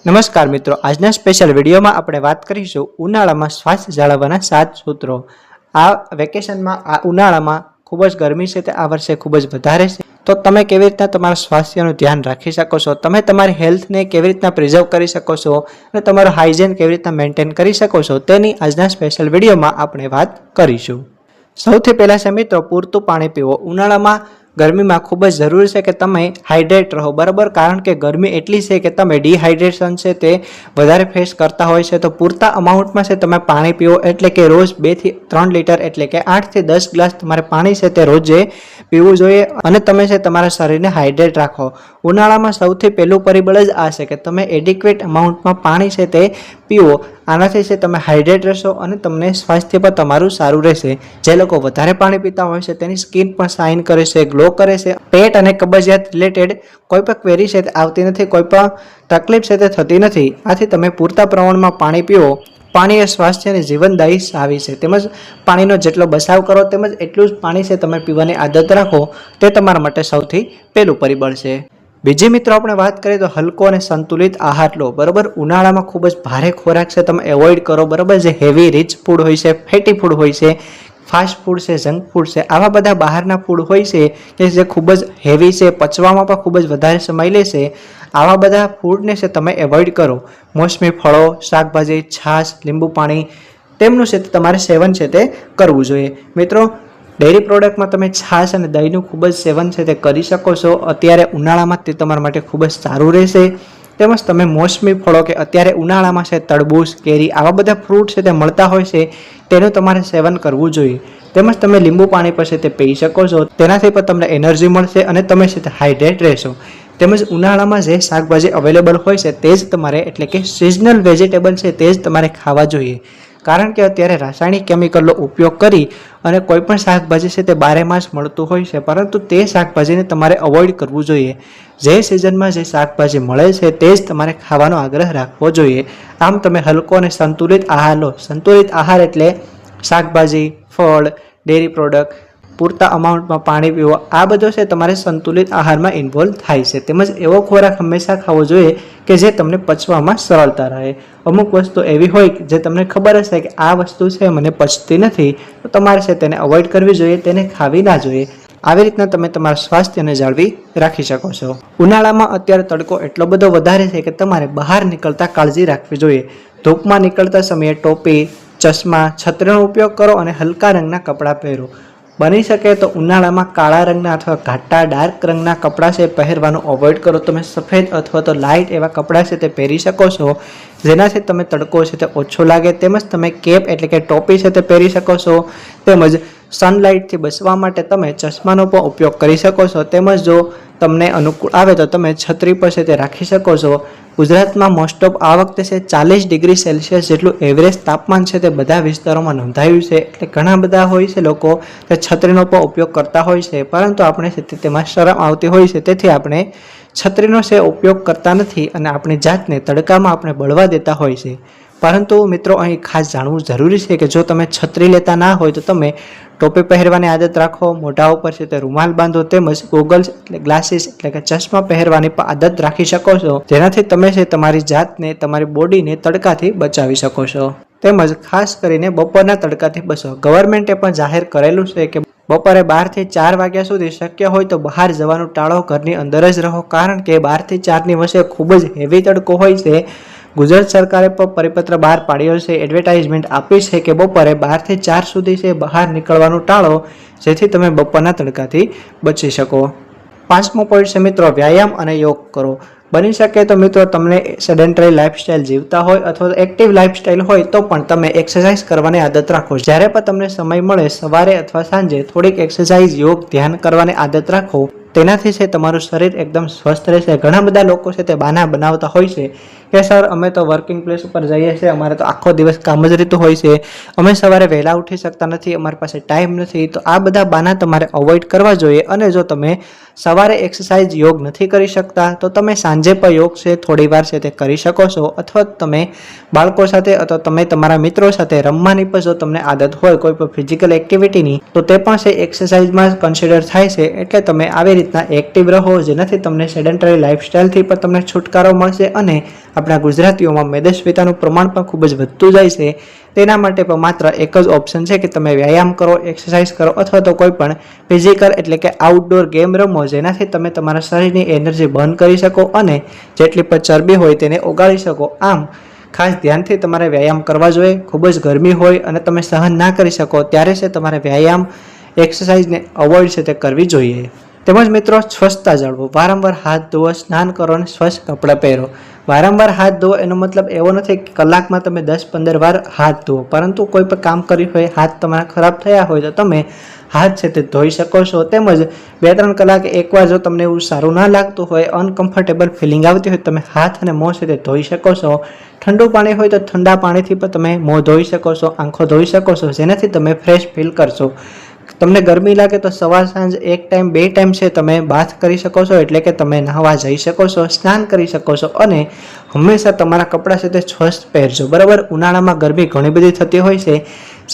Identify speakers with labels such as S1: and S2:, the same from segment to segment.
S1: નમસ્કાર મિત્રો, આજના સ્પેશિયલ વિડીયોમાં આપણે વાત કરીશું ઉનાળામાં સ્વાસ્થ્ય જાળવવાના 7 સૂત્રો। આ વેકેશનમાં આ ઉનાળામાં ખૂબ જ ગરમી છે તે આ વર્ષે ખૂબ જ વધારે છે, તો તમે કેવી રીતના તમારા સ્વાસ્થ્યનું ધ્યાન રાખી શકો છો, તમે તમારી હેલ્થને કેવી રીતના પ્રિઝર્વ કરી શકો છો અને તમારું હાઇજીન કેવી રીતના મેન્ટેન કરી શકો છો તેની આજના સ્પેશિયલ વિડીયોમાં આપણે વાત કરીશું। સૌથી પહેલાં છે મિત્રો, પૂરતું પાણી પીવો। ઉનાળામાં ગરમીમાં ખૂબ જ જરૂરી છે કે તમે હાઇડ્રેટ રહો, બરાબર, કારણ કે ગરમી એટલી છે કે તમે ડિહાઇડ્રેશન છે તે વધારે ફેસ કરતા હોય છે। તો પૂરતા અમાઉન્ટમાં છે તમે પાણી પીવો, એટલે કે રોજ 2 થી 3 લીટર એટલે કે 8 થી 10 ગ્લાસ તમારે પાણી છે તે રોજે પીવું જોઈએ અને તમે છે તમારા શરીરને હાઇડ્રેટ રાખો। ઉનાળામાં સૌથી પહેલું પરિબળ જ આ છે કે તમે એડિક્વેટ અમાઉન્ટમાં પાણી છે તે પીવો। આનાથી છે તમે હાઇડ્રેટ રહેશો અને તમને સ્વાસ્થ્ય પર તમારું સારું રહેશે। જે લોકો વધારે પાણી પીતા હોય છે તેની સ્કિન પણ શાઇન કરે છે, ગ્લો કરે છે। પેટ અને કબજિયાત રિલેટેડ કોઈ પણ ક્વેરી છે તે આવતી નથી, કોઈ પણ તકલીફ છે તે થતી નથી। આથી તમે પૂરતા પ્રમાણમાં પાણી પીવો। પાણી એ સ્વાસ્થ્યની જીવનદાયી ચાવી છે, તેમજ પાણીનો જેટલો બચાવ કરો તેમજ એટલું જ પાણી છે તમે પીવાની આદત રાખો, તે તમારા માટે સૌથી પહેલું પરિબળ છે। બીજી મિત્રો આપણે વાત કરીએ તો હલકો અને સંતુલિત આહાર લો, બરાબર। ઉનાળામાં ખૂબ જ ભારે ખોરાક છે તમે એવોઇડ કરો, બરાબર। જે હેવી રીચ ફૂડ હોય છે, ફેટી ફૂડ હોય છે, ફાસ્ટ ફૂડ છે, જંક ફૂડ છે, આવા બધા બહારના ફૂડ હોય છે કે જે ખૂબ જ હેવી છે, પચવામાં પણ ખૂબ જ વધારે સમય લેશે, આવા બધા ફૂડને છે તમે એવોઇડ કરો। મોસમી ફળો, શાકભાજી, છાશ, લીંબુ પાણી તેમનું છે તમારે સેવન છે તે કરવું જોઈએ। મિત્રો, ડેરી પ્રોડક્ટમાં તમે છાશ અને દહીંનું ખૂબ જ સેવન છે તે કરી શકો છો। અત્યારે ઉનાળામાં તે તમારા માટે ખૂબ જ સારું રહેશે। તેમજ તમે મોસમી ફળો કે અત્યારે ઉનાળામાં છે તરબૂચ, કેરી આવા બધા ફ્રૂટ છે તે મળતા હોય છે તેનું તમારે સેવન કરવું જોઈએ। તેમજ તમે લીંબુ પાણી પર છે તે પી શકો છો, તેનાથી પણ તમને એનર્જી મળશે અને તમે છે તે હાઇડ્રેટ રહેશો। તેમજ ઉનાળામાં જે શાકભાજી અવેલેબલ હોય છે તે જ તમારે, એટલે કે સિઝનલ વેજીટેબલ છે તે જ તમારે ખાવા જોઈએ, કારણ કે અત્યારે રાસાયણિક કેમિકલનો ઉપયોગ કરી અને કોઈ પણ શાકભાજી છે તે 12 માસ મળતું હોય છે, પરંતુ તે શાકભાજીને તમારે અવોઇડ કરવું જોઈએ। જે સિઝનમાં જે શાકભાજી મળે છે તે જ તમારે ખાવાનો આગ્રહ રાખવો જોઈએ। આમ તમે હલકો અને સંતુલિત આહાર લો। સંતુલિત આહાર એટલે શાકભાજી, ફળ, ડેરી પ્રોડક્ટ, પૂરતા અમાઉન્ટમાં પાણી પીવો, આ બધો છે તમારે સંતુલિત આહારમાં ઇન્વોલ્વ થાય છે। તેમજ એવો ખોરાક હંમેશા ખાવો જોઈએ કે જે તમને પચવામાં સરળતા રહે। અમુક વસ્તુ એવી હોય જે તમને ખબર હશે કે આ વસ્તુ છે મને પચતી નથી, તો તમારે છે તેને અવોઇડ કરવી જોઈએ, તેને ખાવી ના જોઈએ। આવી રીતના તમે તમારા સ્વાસ્થ્યને જાળવી રાખી શકો છો। ઉનાળામાં અત્યારે તડકો એટલો બધો વધારે છે કે તમારે બહાર નીકળતા કાળજી રાખવી જોઈએ। ધૂપમાં નીકળતા સમયે ટોપી, ચશ્મા, છત્રીનો ઉપયોગ કરો અને હલકા રંગના કપડાં પહેરો। બની શકે તો ઉનાળામાં કાળા રંગના અથવા ઘાટા ડાર્ક રંગના કપડાં છે પહેરવાનું અવોઇડ કરો। તમે સફેદ અથવા તો લાઇટ એવા કપડાં છે તે પહેરી શકો છો, જેનાથી તમે તડકો છે તે ઓછો લાગે। તેમજ તમે કેપ એટલે કે ટોપી છે તે પહેરી શકો છો। તેમજ સનલાઇટથી બચવા માટે તમે ચશ્માનો પણ ઉપયોગ કરી શકો છો। તેમજ જો તમને અનુકૂળ આવે તો તમે છત્રી પર છે તે રાખી શકો છો। ગુજરાતમાં મોસ્ટ ઓફ આ વખતે છે 40 ડિગ્રી સેલ્સિયસ જેટલું એવરેજ તાપમાન છે તે બધા વિસ્તારોમાં નોંધાયું છે, એટલે ઘણા બધા હોય છે લોકો તે છત્રીનો પણ ઉપયોગ કરતા હોય છે, પરંતુ આપણે છે તેમાં શરમ આવતી હોય છે, તેથી આપણે છત્રીનો છે ઉપયોગ કરતા નથી અને આપણી જાતને તડકામાં આપણે બળવા દેતા હોય છે। પરંતુ મિત્રો, અહીં ખાસ જાણવું જરૂરી છે કે જો તમે છત્રી લેતા ના હોય તો તમે ટોપી પહેરવાની આદત રાખો, મોઢા ઉપર છે તે રૂમાલ બાંધો, તેમજ ગોગલ્સ એટલે ગ્લાસીસ એટલે કે ચશ્મા પહેરવાની પણ આદત રાખી શકો છો, જેનાથી તમે છે તમારી જાતને, તમારી બોડીને તડકાથી બચાવી શકો છો। તેમજ ખાસ કરીને બપોરના તડકાથી બચો। ગવર્મેન્ટે પણ જાહેર કરેલું છે કે બપોરે 12 થી 4 વાગ્યા સુધી શક્ય હોય તો બહાર જવાનું ટાળો, ઘરની અંદર જ રહો, કારણ કે 12 થી 4ની વચ્ચે ખૂબ જ હેવી તડકો હોય છે। ગુજરાત સરકારે પણ પરિપત્ર બહાર પાડ્યો છે, એડવર્ટાઇઝમેન્ટ આપી છે કે બપોરે 12 થી 4 સુધી છે બહાર નીકળવાનું ટાળો, જેથી તમે બપોરના તડકાથી બચી શકો। 5મો પોઈન્ટ છે મિત્રો, વ્યાયામ અને યોગ કરો। બની શકે તો મિત્રો તમને સેડેન્ટરી લાઇફસ્ટાઇલ જીવતા હોય અથવા એક્ટિવ લાઇફસ્ટાઇલ હોય તો પણ તમે એક્સરસાઇઝ કરવાની આદત રાખો। જ્યારે પણ તમને સમય મળે સવારે અથવા સાંજે થોડીક એક્સરસાઇઝ, યોગ, ધ્યાન કરવાની આદત રાખો। તેનાથી છે તમારું શરીર એકદમ સ્વસ્થ રહેશે। ઘણા બધા લોકો છે તે બહાના બનાવતા હોય છે કે સર અમે તો વર્કિંગ પ્લેસ ઉપર જઈએ છીએ, અમારે તો આખો દિવસ કામ જ રહેતું હોય છે, અમે સવારે વહેલા ઉઠી શકતા નથી, અમારી પાસે ટાઈમ નથી। તો આ બધા બહાના તમારે અવોઇડ કરવા જોઈએ। અને જો તમે સવારે એક્સરસાઇઝ, યોગ નથી કરી શકતા તો તમે સાંજે પણ યોગ છે થોડી વાર છે તે કરી શકો છો, અથવા તમે બાળકો સાથે અથવા તમે તમારા મિત્રો સાથે રમવાની પણ જો તમને આદત હોય કોઈ પણ ફિઝિકલ એક્ટિવિટીની, તો તે પણ છે એક્સરસાઇઝમાં કન્સિડર થાય છે। એટલે તમે આવી રીતના એક્ટિવ રહો, જેનાથી તમને સેડેન્ટરી લાઇફસ્ટાઇલથી પણ તમને છુટકારો મળશે અને આપણા ગુજરાતીઓમાં મેદસ્વીતાનું પ્રમાણ પણ ખૂબ જ વધતું જાય છે. તેના માટે પણ માત્ર એક જ ઓપ્શન છે કે તમે વ્યાયામ કરો, એક્સરસાઇઝ કરો અથવા તો કોઈ પણ ફિઝિકલ એટલે કે આઉટડોર ગેમ રમો, જેનાથી તમે તમારા શરીરની એનર્જી બર્ન કરી શકો અને જેટલી પણ ચરબી હોય તેને ઓગાળી શકો. આમ ખાસ ધ્યાનથી તમારે વ્યાયામ કરવા જોઈએ. ખૂબ જ ગરમી હોય અને તમે સહન ના કરી શકો ત્યારે છે તમારે વ્યાયામ એક્સરસાઇઝને અવોઇડ છે તે કરવી જોઈએ. તેમજ મિત્રો સ્વચ્છતા જાળવો, વારંવાર હાથ ધોવો, સ્નાન કરો અને સ્વચ્છ કપડાં પહેરો. વારંવાર હાથ ધોવો એનો મતલબ એવો નથી કે કલાકમાં તમે 10-15 વાર હાથ ધોવો, પરંતુ કોઈ પણ કામ કર્યું હોય, હાથ તમારા ખરાબ થયા હોય તો તમે હાથ છે તે ધોઈ શકો છો. તેમજ 2-3 કલાકે એકવાર જો તમને એવું સારું ના લાગતું હોય, અનકમ્ફર્ટેબલ ફિલિંગ આવતી હોય, તમે હાથ અને મોં છે તે ધોઈ શકો છો. ઠંડુ પાણી હોય તો ઠંડા પાણીથી પણ તમે મોં ધોઈ શકો છો, આંખો ધોઈ શકો છો, જેનાથી તમે ફ્રેશ ફીલ કરશો. તમને ગરમી લાગે તો સવાર સાંજ 1 ટાઈમ 2 ટાઈમ છે તમે બાથ કરી શકો છો, એટલે કે તમે નહાવા જઈ શકો છો, સ્નાન કરી શકો છો અને હંમેશા તમારા કપડાં છે તે સ્વચ્છ પહેરજો. બરાબર, ઉનાળામાં ગરમી ઘણી બધી થતી હોય છે,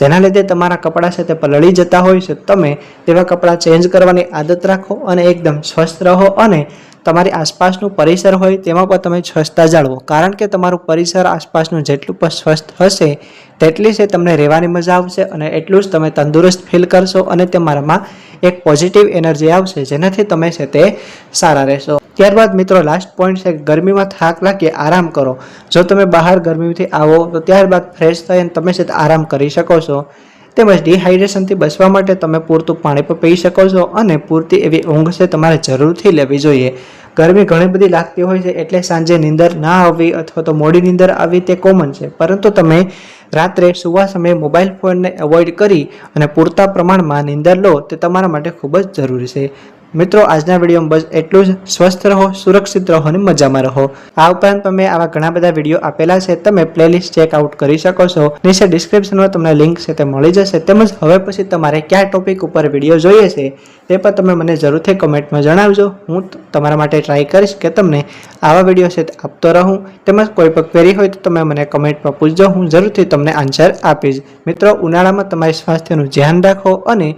S1: જેના લીધે તમારા કપડાં છે તે પલળી જતા હોય છે. તમે તેવા કપડાં ચેન્જ કરવાની આદત રાખો અને એકદમ સ્વસ્થ રહો અને તમારી આસપાસનું પરિસર હોય તેમાં પણ તમે સ્વચ્છતા જાળવો, કારણ કે તમારું પરિસર આસપાસનું જેટલું પણ સ્વસ્થ હશે તેટલી છે તમને રહેવાની મજા આવશે અને એટલું જ તમે તંદુરસ્ત ફીલ કરશો અને તમારામાં એક પોઝિટિવ એનર્જી આવશે, જેનાથી તમે છે તે સારા રહેશો. ત્યારબાદ મિત્રો લાસ્ટ પોઈન્ટ છે, ગરમીમાં થાક લાગે આરામ કરો. જો તમે બહાર ગરમીથી આવો તો ત્યારબાદ ફ્રેશ થઈને તમે છે તે આરામ કરી શકો છો. તેમજ ડિહાઇડ્રેશનથી બચવા માટે તમે પૂરતું પાણી પણ પી શકો છો અને પૂરતી એવી ઊંઘ છે તમારે જરૂરથી લેવી જોઈએ. ગરમી ઘણી બધી લાગતી હોય છે એટલે સાંજે નીંદર ના આવવી અથવા તો મોડી નીંદર આવી તે કોમન છે, પરંતુ તમે રાત્રે સુવા સમયે મોબાઈલ ફોનને અવોઇડ કરી અને પૂરતા પ્રમાણમાં નીંદર લો તે તમારા માટે ખૂબ જ જરૂરી છે. મિત્રો આજના વિડીયોમાં બસ એટલું જ. સ્વસ્થ રહો, સુરક્ષિત રહો અને મજામાં રહો. આ ઉપરાંત તમે આવા ઘણા બધા વિડીયો આપેલા છે, તમે પ્લેલિસ્ટ ચેકઆઉટ કરી શકો છો. નીચે ડિસ્ક્રિપ્શનમાં તમને લિંક છે તે મળી જશે. તેમજ હવે પછી તમારે કયા ટોપિક ઉપર વિડીયો જોઈએ છે તે પણ તમે મને જરૂરથી કમેન્ટમાં જણાવજો. હું તમારા માટે ટ્રાય કરીશ કે તમને આવા વિડીયો છે આપતો રહું. તેમજ કોઈ પણ ક્વેરી હોય તો તમે મને કમેન્ટમાં પૂછજો, હું જરૂરથી તમને આન્સર આપીશ. મિત્રો ઉનાળામાં તમારી સ્વાસ્થ્યનું ધ્યાન રાખો અને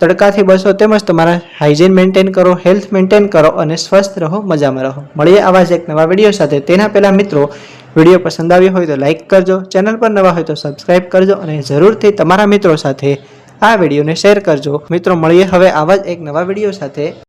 S1: તડકાથી બચો, તેમજ તમારા હાઇજીન મેન્ટેન કરો, હેલ્થ મેન્ટેન કરો અને સ્વસ્થ રહો, મજામાં રહો. મળીએ આવા જ એક નવા વિડીયો સાથે. તેના પહેલાં મિત્રો વિડીયો પસંદ આવ્યો હોય તો લાઇક કરજો, ચેનલ પર નવા હોય તો સબસ્ક્રાઇબ કરજો અને જરૂરથી તમારા મિત્રો સાથે આ વિડીયોને શેર કરજો. મિત્રો મળીએ હવે આવા જ એક નવા વિડીયો સાથે.